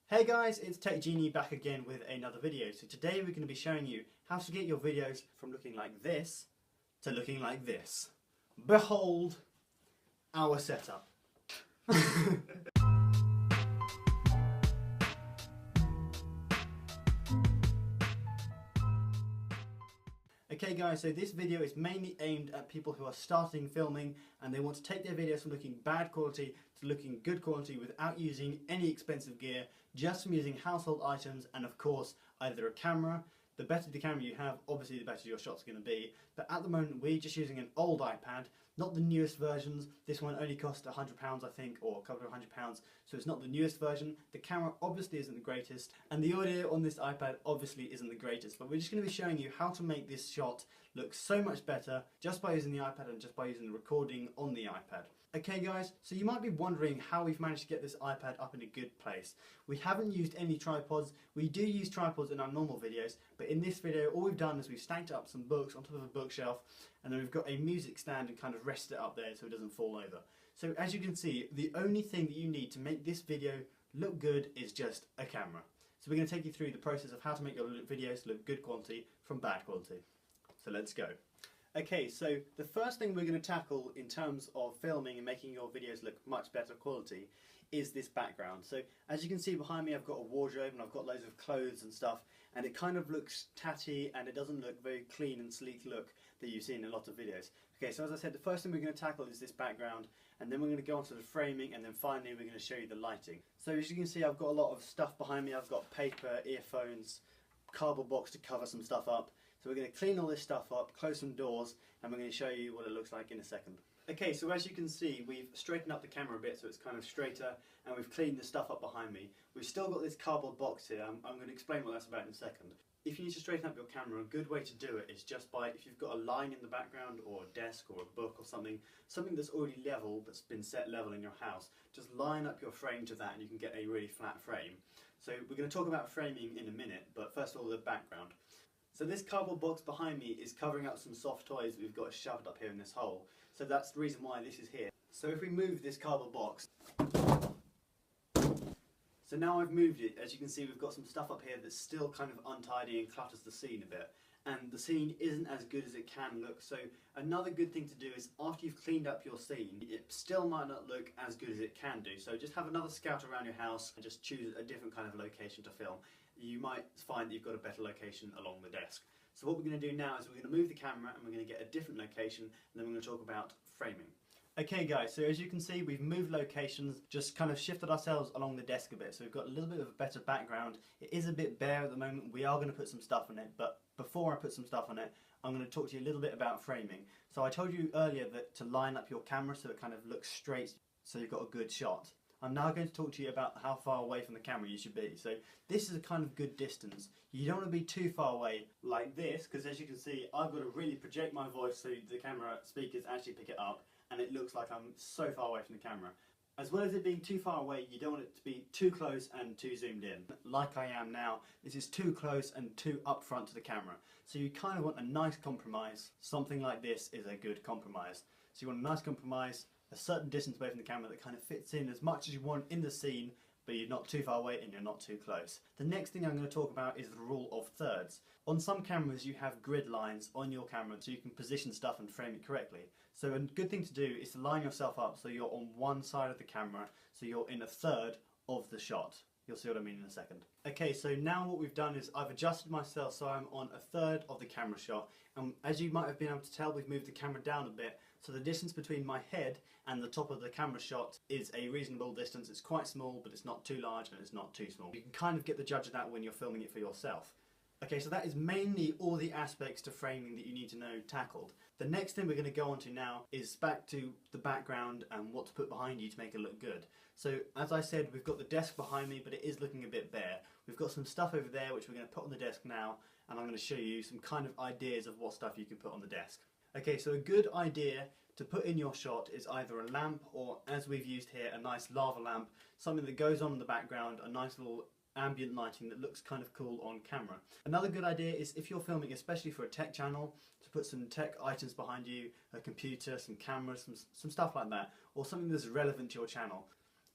Hey guys, it's Tech Genie back again with another video. So today we're going to be showing you how to get your videos from looking like this to looking like this. Behold our setup. Okay guys, so this video is mainly aimed at people who are starting filming and they want to take their videos from looking bad quality to looking good quality without using any expensive gear, just from using household items and of course either a camera. The better the camera you have, obviously the better your shots are going to be, but at the moment we're just using an old iPad, not the newest versions. This one only cost £100 I think, or a couple of £100, so it's not the newest version. The camera obviously isn't the greatest, and the audio on this iPad obviously isn't the greatest, but we're just going to be showing you how to make this shot look so much better just by using the iPad and just by using the recording on the iPad. Okay guys, so you might be wondering how we've managed to get this iPad up in a good place. We haven't used any tripods. We do use tripods in our normal videos, but in this video all we've done is we've stacked up some books on top of a bookshelf, and then we've got a music stand and kind of rested it up there so it doesn't fall over. So as you can see, the only thing that you need to make this video look good is just a camera. So we're going to take you through the process of how to make your videos look good quality from bad quality. So let's go. Okay, so the first thing we're going to tackle in terms of filming and making your videos look much better quality is this background. So as you can see behind me, I've got a wardrobe and I've got loads of clothes and stuff, and it kind of looks tatty and it doesn't look very clean and sleek look that you see in a lot of videos. Okay, so as I said, the first thing we're going to tackle is this background, and then we're going to go on to the framing, and then finally we're going to show you the lighting. So as you can see, I've got a lot of stuff behind me. I've got paper, earphones, cardboard box to cover some stuff up. So we're going to clean all this stuff up, close some doors, and we're going to show you what it looks like in a second. Okay, so as you can see, we've straightened up the camera a bit so it's kind of straighter, and we've cleaned the stuff up behind me. We've still got this cardboard box here. I'm going to explain what that's about in a second. If you need to straighten up your camera, a good way to do it is just by, if you've got a line in the background or a desk or a book or something that's already level, that's been set level in your house, just line up your frame to that and you can get a really flat frame. So we're going to talk about framing in a minute, but first of all the background. So this cardboard box behind me is covering up some soft toys that we've got shoved up here in this hole. So that's the reason why this is here. So if we move this cardboard box, so now I've moved it, as you can see we've got some stuff up here that's still kind of untidy and clutters the scene a bit. And the scene isn't as good as it can look, so another good thing to do is after you've cleaned up your scene, it still might not look as good as it can do. So just have another scout around your house and just choose a different kind of location to film. You might find that you've got a better location along the desk. So what we're going to do now is we're going to move the camera and we're going to get a different location, and then we're going to talk about framing. Okay guys, so as you can see we've moved locations, just kind of shifted ourselves along the desk a bit, so we've got a little bit of a better background. It is a bit bare at the moment, we are going to put some stuff on it, but before I put some stuff on it, I'm going to talk to you a little bit about framing. So I told you earlier that to line up your camera so it kind of looks straight, so you've got a good shot. I'm now going to talk to you about how far away from the camera you should be. So this is a kind of good distance. You don't want to be too far away like this, because as you can see I've got to really project my voice so the camera speakers actually pick it up, and it looks like I'm so far away from the camera. As well as it being too far away, you don't want it to be too close and too zoomed in. Like I am now, this is too close and too up front to the camera. So you kind of want a nice compromise. Something like this is a good compromise. So you want a nice compromise, a certain distance away from the camera that kind of fits in as much as you want in the scene, but you're not too far away and you're not too close. The next thing I'm going to talk about is the rule of thirds. On some cameras you have grid lines on your camera so you can position stuff and frame it correctly. So a good thing to do is to line yourself up so you're on one side of the camera, so you're in a third of the shot. You'll see what I mean in a second. Okay, so now what we've done is I've adjusted myself so I'm on a third of the camera shot, and as you might have been able to tell, we've moved the camera down a bit, so the distance between my head and the top of the camera shot is a reasonable distance. It's quite small, but it's not too large and it's not too small. You can kind of get the judge of that when you're filming it for yourself. Okay, so that is mainly all the aspects to framing that you need to know tackled. The next thing we're going to go on to now is back to the background and what to put behind you to make it look good. So as I said, we've got the desk behind me, but it is looking a bit bare. We've got some stuff over there which we're going to put on the desk now, and I'm going to show you some kind of ideas of what stuff you can put on the desk. Okay, so a good idea to put in your shot is either a lamp or, as we've used here, a nice lava lamp, something that goes on in the background, a nice little ambient lighting that looks kind of cool on camera. Another good idea is if you're filming, especially for a tech channel, to put some tech items behind you, a computer, some cameras, some stuff like that, or something that's relevant to your channel.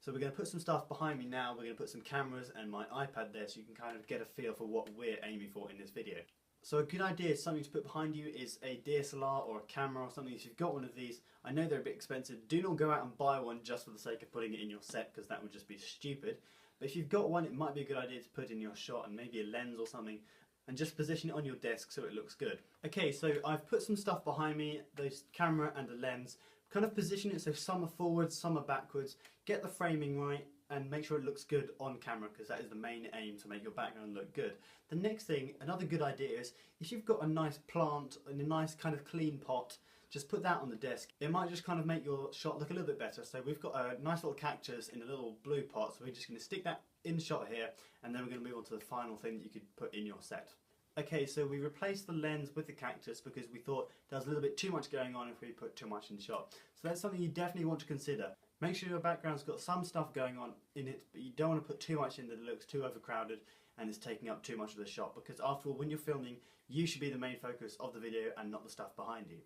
So we're going to put some stuff behind me now. We're going to put some cameras and my iPad there so you can kind of get a feel for what we're aiming for in this video. So a good idea, something to put behind you, is a DSLR or a camera or something. If you've got one of these, I know they're a bit expensive. Do not go out and buy one just for the sake of putting it in your set, because that would just be stupid. But if you've got one, it might be a good idea to put in your shot, and maybe a lens or something, and just position it on your desk so it looks good. Okay, so I've put some stuff behind me, those camera and a lens. Kind of position it so some are forwards, some are backwards. Get the framing right and make sure it looks good on camera, because that is the main aim, to make your background look good. The next thing, another good idea is, if you've got a nice plant in a nice kind of clean pot, just put that on the desk. It might just kind of make your shot look a little bit better. So we've got a nice little cactus in a little blue pot, so we're just going to stick that in the shot here, and then we're going to move on to the final thing that you could put in your set. Okay, so we replaced the lens with the cactus because we thought there was a little bit too much going on if we put too much in the shot. So that's something you definitely want to consider. Make sure your background's got some stuff going on in it, but you don't want to put too much in that it looks too overcrowded and is taking up too much of the shot, because after all, when you're filming, you should be the main focus of the video and not the stuff behind you.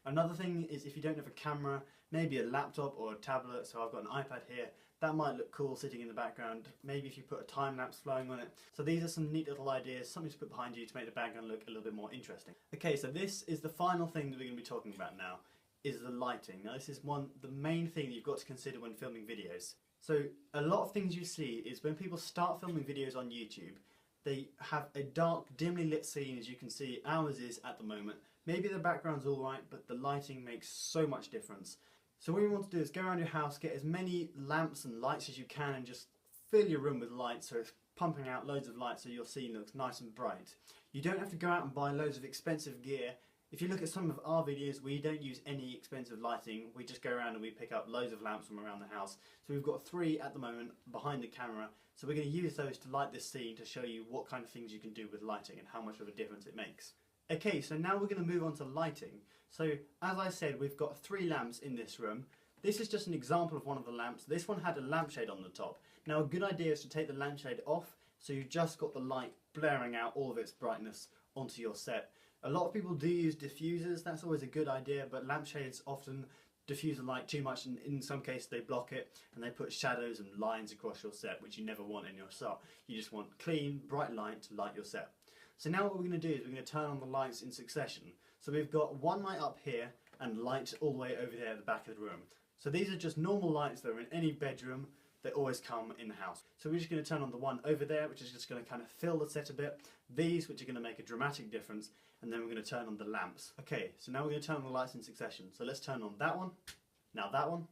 Another thing is, if you don't have a camera, maybe a laptop or a tablet, so I've got an iPad here, that might look cool sitting in the background. Maybe if you put a time lapse flowing on it. So these are some neat little ideas, something to put behind you to make the background look a little bit more interesting. Okay, so this is the final thing that we're going to be talking about now, is the lighting. Now this is the main thing that you've got to consider when filming videos. So a lot of things you see is when people start filming videos on YouTube, they have a dark, dimly lit scene, as you can see ours is at the moment. Maybe the background's alright, but the lighting makes so much difference. So what you want to do is go around your house, get as many lamps and lights as you can, and just fill your room with light so it's pumping out loads of light so your scene looks nice and bright. You don't have to go out and buy loads of expensive gear. If you look at some of our videos, we don't use any expensive lighting. We just go around and we pick up loads of lamps from around the house. So we've got 3 at the moment behind the camera. So we're going to use those to light this scene to show you what kind of things you can do with lighting and how much of a difference it makes. Okay, so now we're going to move on to lighting. So as I said, we've got 3 lamps in this room. This is just an example of one of the lamps. This one had a lampshade on the top. Now a good idea is to take the lampshade off, so you've just got the light blaring out all of its brightness onto your set. A lot of people do use diffusers, that's always a good idea, but lampshades often diffuse the light too much, and in some cases they block it and they put shadows and lines across your set, which you never want in your shot. You just want clean, bright light to light your set. So now what we're going to do is we're going to turn on the lights in succession. So we've got one light up here and light all the way over there at the back of the room. So these are just normal lights that are in any bedroom. They always come in the house. So we're just going to turn on the one over there, which is just going to kind of fill the set a bit. These, which are going to make a dramatic difference. And then we're going to turn on the lamps. Okay, so now we're going to turn on the lights in succession. So let's turn on that one. Now that one.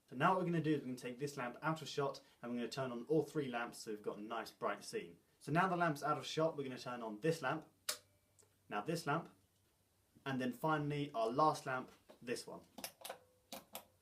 So now what we're going to do is we're going to take this lamp out of shot and we're going to turn on all 3 lamps so we've got a nice bright scene. So now the lamp's out of shot, we're going to turn on this lamp. Now this lamp. And then finally our last lamp, this one.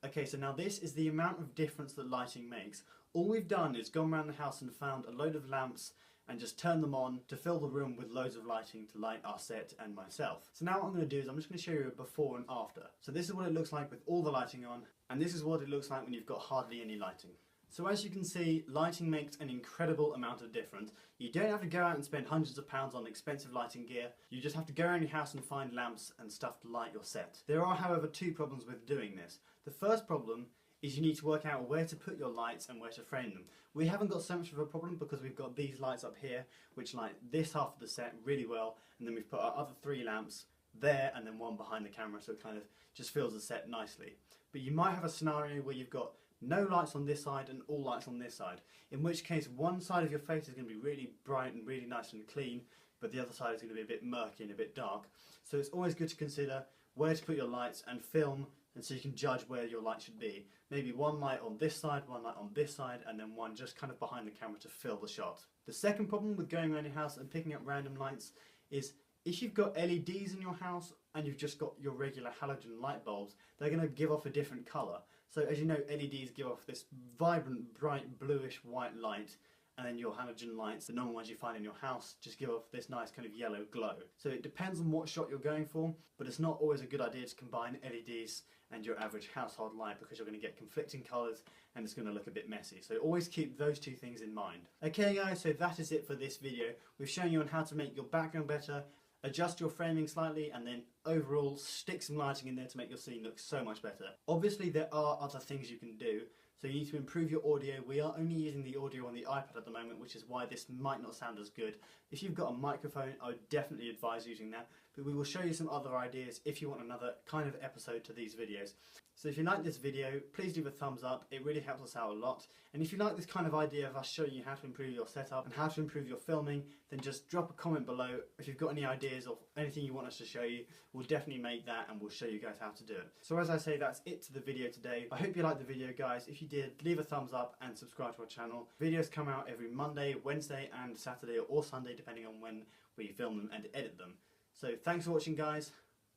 Okay, so now this is the amount of difference that lighting makes. All we've done is gone around the house and found a load of lamps and just turned them on to fill the room with loads of lighting to light our set and myself. So now what I'm going to do is I'm just going to show you a before and after. So this is what it looks like with all the lighting on, and this is what it looks like when you've got hardly any lighting. So as you can see, lighting makes an incredible amount of difference. You don't have to go out and spend hundreds of pounds on expensive lighting gear. You just have to go around your house and find lamps and stuff to light your set. There are, however, 2 problems with doing this. The first problem is you need to work out where to put your lights and where to frame them. We haven't got so much of a problem because we've got these lights up here which light this half of the set really well, and then we've put our other 3 lamps there and then one behind the camera, so it kind of just fills the set nicely. But you might have a scenario where you've got no lights on this side and all lights on this side, in which case one side of your face is going to be really bright and really nice and clean, but the other side is going to be a bit murky and a bit dark. So it's always good to consider where to put your lights and film, and so you can judge where your light should be. Maybe one light on this side, one light on this side, and then one just kind of behind the camera to fill the shot. The second problem with going around your house and picking up random lights is if you've got LEDs in your house and you've just got your regular halogen light bulbs, they're going to give off a different colour. So as you know, LEDs give off this vibrant, bright, bluish white light, and then your halogen lights, the normal ones you find in your house, just give off this nice kind of yellow glow. So it depends on what shot you're going for, but it's not always a good idea to combine LEDs and your average household light, because you're going to get conflicting colours and it's going to look a bit messy. So always keep those 2 things in mind. Okay guys, so that is it for this video. We've shown you on how to make your background better, adjust your framing slightly, and then overall stick some lighting in there to make your scene look so much better. Obviously there are other things you can do, So you need to improve your audio. We are only using the audio on the iPad at the moment, which is why this might not sound as good. If you've got a microphone, I would definitely advise using that. But we will show you some other ideas if you want another kind of episode to these videos. So if you like this video, please leave a thumbs up. It really helps us out a lot. And if you like this kind of idea of us showing you how to improve your setup and how to improve your filming, then just drop a comment below. If you've got any ideas or anything you want us to show you, we'll definitely make that and we'll show you guys how to do it. So as I say, that's it to the video today. I hope you liked the video, guys. If you did, leave a thumbs up and subscribe to our channel. Videos come out every Monday, Wednesday and Saturday or Sunday, depending on when we film them and edit them. So thanks for watching, guys.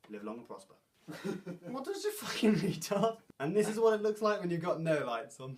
Live long and prosper. What does you fucking retard? And this is what it looks like when you've got no lights on.